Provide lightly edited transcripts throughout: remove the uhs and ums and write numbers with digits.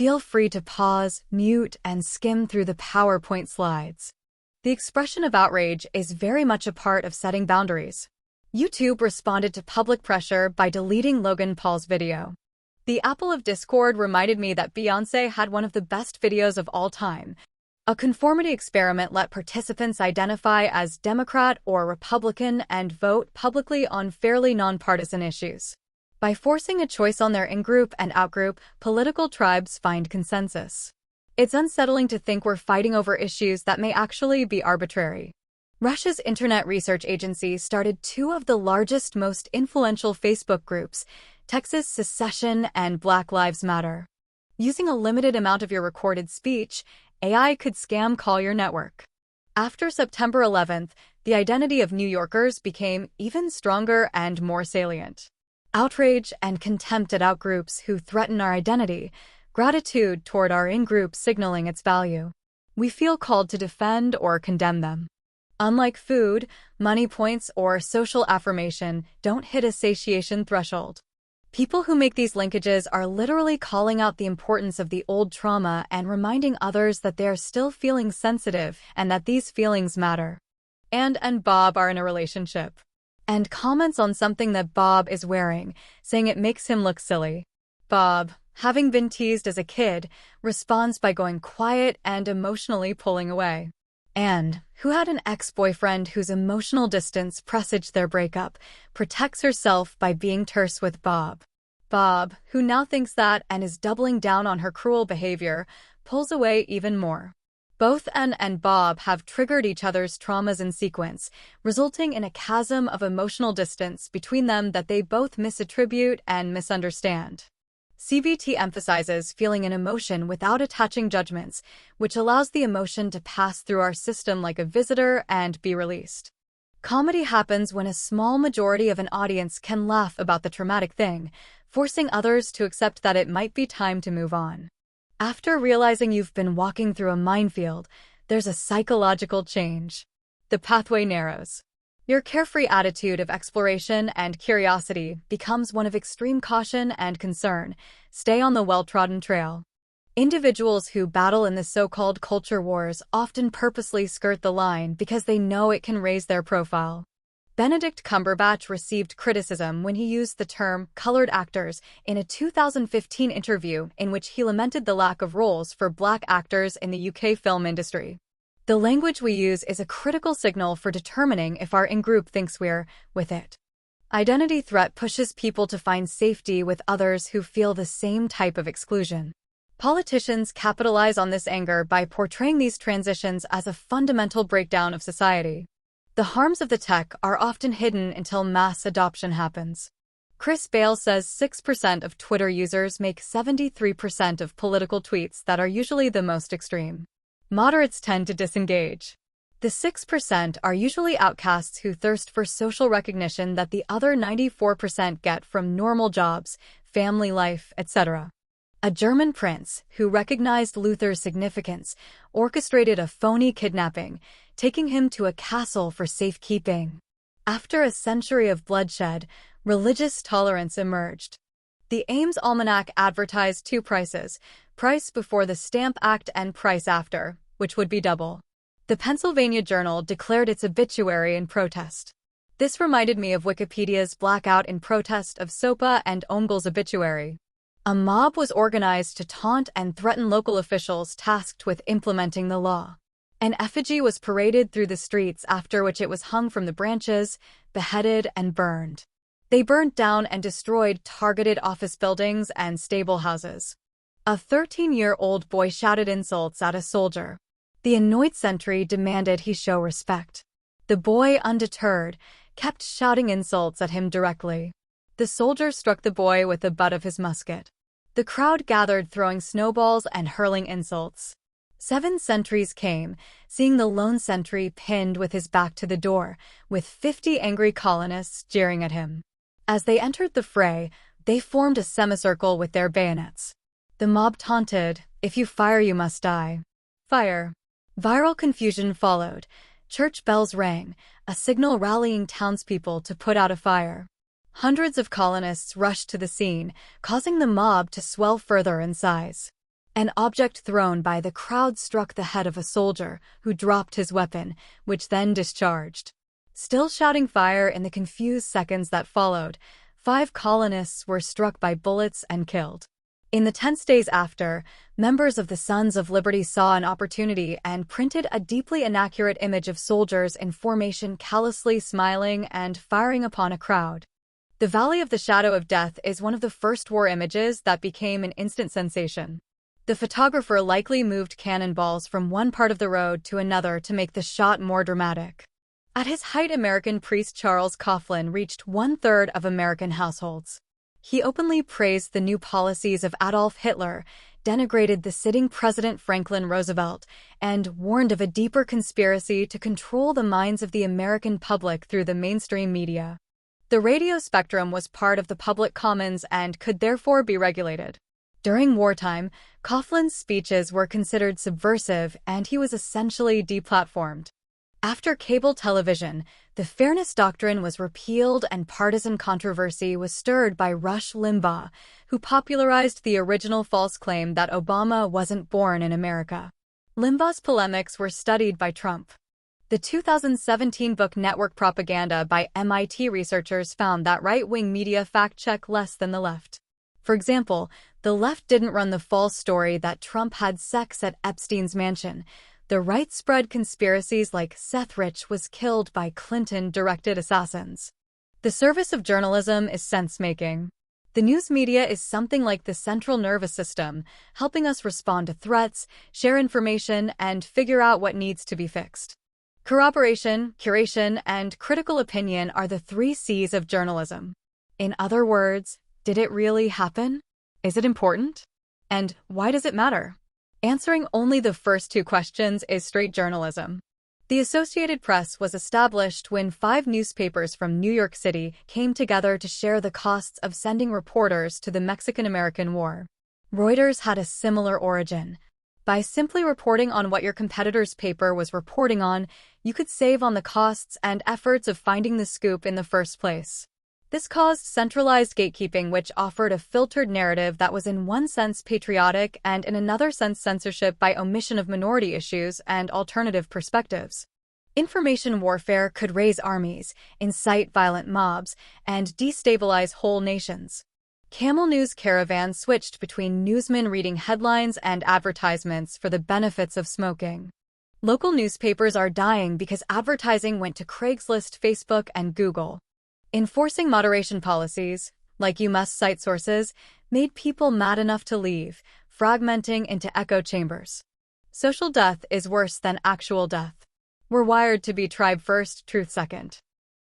feel free to pause, mute, and skim through the PowerPoint slides. The expression of outrage is very much a part of setting boundaries. YouTube responded to public pressure by deleting Logan Paul's video. The Apple of Discord reminded me that Beyoncé had one of the best videos of all time. A conformity experiment let participants identify as Democrat or Republican and vote publicly on fairly nonpartisan issues. By forcing a choice on their in-group and out-group, political tribes find consensus. It's unsettling to think we're fighting over issues that may actually be arbitrary. Russia's Internet Research Agency started two of the largest, most influential Facebook groups, Texas Secession and Black Lives Matter. Using a limited amount of your recorded speech, AI could scam call your network. After September 11th, the identity of New Yorkers became even stronger and more salient. Outrage and contempt at outgroups who threaten our identity, gratitude toward our in-group signaling its value. We feel called to defend or condemn them. Unlike food, money points or social affirmation don't hit a satiation threshold. People who make these linkages are literally calling out the importance of the old trauma and reminding others that they are still feeling sensitive and that these feelings matter. And Bob are in a relationship. And comments on something that Bob is wearing, saying it makes him look silly. Bob, having been teased as a kid, responds by going quiet and emotionally pulling away. Anne, who had an ex-boyfriend whose emotional distance presaged their breakup, protects herself by being terse with Bob. Bob, who now thinks that and is doubling down on her cruel behavior, pulls away even more. Both Anne and Bob have triggered each other's traumas in sequence, resulting in a chasm of emotional distance between them that they both misattribute and misunderstand. CBT emphasizes feeling an emotion without attaching judgments, which allows the emotion to pass through our system like a visitor and be released. Comedy happens when a small majority of an audience can laugh about the traumatic thing, forcing others to accept that it might be time to move on. After realizing you've been walking through a minefield, there's a psychological change. The pathway narrows. Your carefree attitude of exploration and curiosity becomes one of extreme caution and concern. Stay on the well-trodden trail. Individuals who battle in the so-called culture wars often purposely skirt the line because they know it can raise their profile. Benedict Cumberbatch received criticism when he used the term colored actors in a 2015 interview in which he lamented the lack of roles for black actors in the UK film industry. The language we use is a critical signal for determining if our in-group thinks we're with it. Identity threat pushes people to find safety with others who feel the same type of exclusion. Politicians capitalize on this anger by portraying these transitions as a fundamental breakdown of society. The harms of the tech are often hidden until mass adoption happens. Chris Bale says 6% of Twitter users make 73% of political tweets that are usually the most extreme. Moderates tend to disengage. The 6% are usually outcasts who thirst for social recognition that the other 94% get from normal jobs, family life, etc. A German prince, who recognized Luther's significance, orchestrated a phony kidnapping, taking him to a castle for safekeeping. After a century of bloodshed, religious tolerance emerged. The Ames Almanac advertised two prices, price before the Stamp Act and price after, which would be double. The Pennsylvania Journal declared its obituary in protest. This reminded me of Wikipedia's blackout in protest of SOPA and Omgel's obituary. A mob was organized to taunt and threaten local officials tasked with implementing the law. An effigy was paraded through the streets, after which it was hung from the branches, beheaded, and burned. They burnt down and destroyed targeted office buildings and stable houses. A 13-year-old boy shouted insults at a soldier. The annoyed sentry demanded he show respect. The boy, undeterred, kept shouting insults at him directly. The soldier struck the boy with the butt of his musket. The crowd gathered, throwing snowballs and hurling insults. 7 sentries came, seeing the lone sentry pinned with his back to the door, with 50 angry colonists jeering at him. As they entered the fray, they formed a semicircle with their bayonets. The mob taunted, "If you fire, you must die." Fire. Viral confusion followed. Church bells rang, a signal rallying townspeople to put out a fire. Hundreds of colonists rushed to the scene, causing the mob to swell further in size. An object thrown by the crowd struck the head of a soldier, who dropped his weapon, which then discharged. Still shouting fire in the confused seconds that followed, 5 colonists were struck by bullets and killed. In the tense days after, members of the Sons of Liberty saw an opportunity and printed a deeply inaccurate image of soldiers in formation callously smiling and firing upon a crowd. The Valley of the Shadow of Death is one of the first war images that became an instant sensation. The photographer likely moved cannonballs from one part of the road to another to make the shot more dramatic. At his height, American priest Charles Coughlin reached 1/3 of American households. He openly praised the new policies of Adolf Hitler, denigrated the sitting President Franklin Roosevelt, and warned of a deeper conspiracy to control the minds of the American public through the mainstream media. The radio spectrum was part of the public commons and could therefore be regulated. During wartime, Coughlin's speeches were considered subversive and he was essentially deplatformed. After cable television, the Fairness Doctrine was repealed and partisan controversy was stirred by Rush Limbaugh, who popularized the original false claim that Obama wasn't born in America. Limbaugh's polemics were studied by Trump. The 2017 book Network Propaganda by MIT researchers found that right-wing media fact-check less than the left. For example, the left didn't run the false story that Trump had sex at Epstein's mansion. The right spread conspiracies like Seth Rich was killed by Clinton-directed assassins. The service of journalism is sense-making. The news media is something like the central nervous system, helping us respond to threats, share information, and figure out what needs to be fixed. Corroboration, curation, and critical opinion are the 3 C's of journalism. In other words, did it really happen? Is it important? And why does it matter? Answering only the first 2 questions is straight journalism. The Associated Press was established when 5 newspapers from New York City came together to share the costs of sending reporters to the Mexican-American War. Reuters had a similar origin. By simply reporting on what your competitor's paper was reporting on, you could save on the costs and efforts of finding the scoop in the first place. This caused centralized gatekeeping, which offered a filtered narrative that was in one sense patriotic and in another sense censorship by omission of minority issues and alternative perspectives. Information warfare could raise armies, incite violent mobs, and destabilize whole nations. Camel News caravans switched between newsmen reading headlines and advertisements for the benefits of smoking. Local newspapers are dying because advertising went to Craigslist, Facebook, and Google. Enforcing moderation policies, like you must cite sources, made people mad enough to leave, fragmenting into echo chambers. Social death is worse than actual death. We're wired to be tribe first, truth second.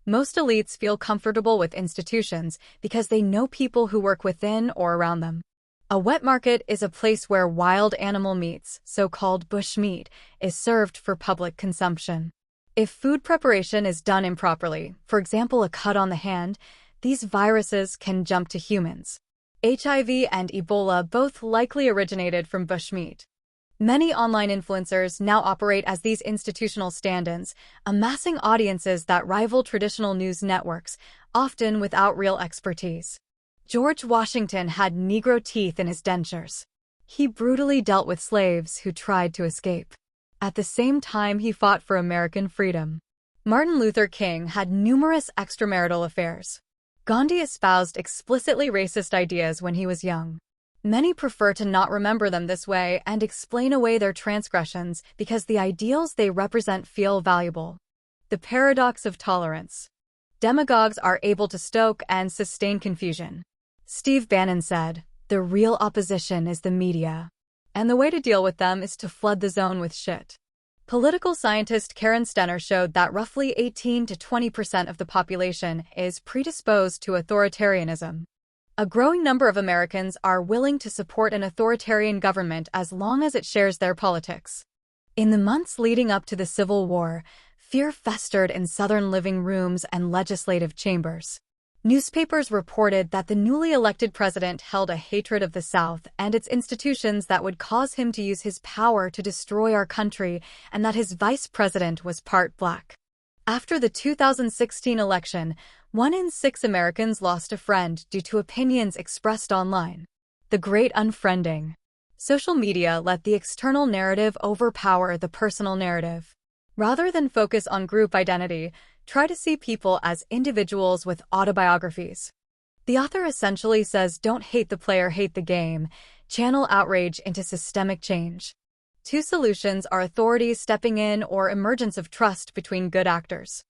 Most elites feel comfortable with institutions because they know people who work within or around them. A wet market is a place where wild animal meats, so-called bush meat, is served for public consumption. If food preparation is done improperly, for example a cut on the hand, these viruses can jump to humans. HIV and Ebola both likely originated from bushmeat. Many online influencers now operate as these institutional stand-ins, amassing audiences that rival traditional news networks, often without real expertise. George Washington had Negro teeth in his dentures. He brutally dealt with slaves who tried to escape. At the same time, he fought for American freedom. Martin Luther King had numerous extramarital affairs. Gandhi espoused explicitly racist ideas when he was young. Many prefer to not remember them this way and explain away their transgressions because the ideals they represent feel valuable. The paradox of tolerance. Demagogues are able to stoke and sustain confusion. Steve Bannon said, "The real opposition is the media. And the way to deal with them is to flood the zone with shit." Political scientist Karen Stenner showed that roughly 18 to 20% of the population is predisposed to authoritarianism. A growing number of Americans are willing to support an authoritarian government as long as it shares their politics. In the months leading up to the Civil War, fear festered in Southern living rooms and legislative chambers. Newspapers reported that the newly elected president held a hatred of the South and its institutions that would cause him to use his power to destroy our country, and that his vice president was part black. After the 2016 election, 1 in 6 Americans lost a friend due to opinions expressed online. The Great Unfriending. Social media let the external narrative overpower the personal narrative. Rather than focus on group identity, try to see people as individuals with autobiographies. The author essentially says don't hate the player, hate the game. Channel outrage into systemic change. Two solutions are authorities stepping in or emergence of trust between good actors.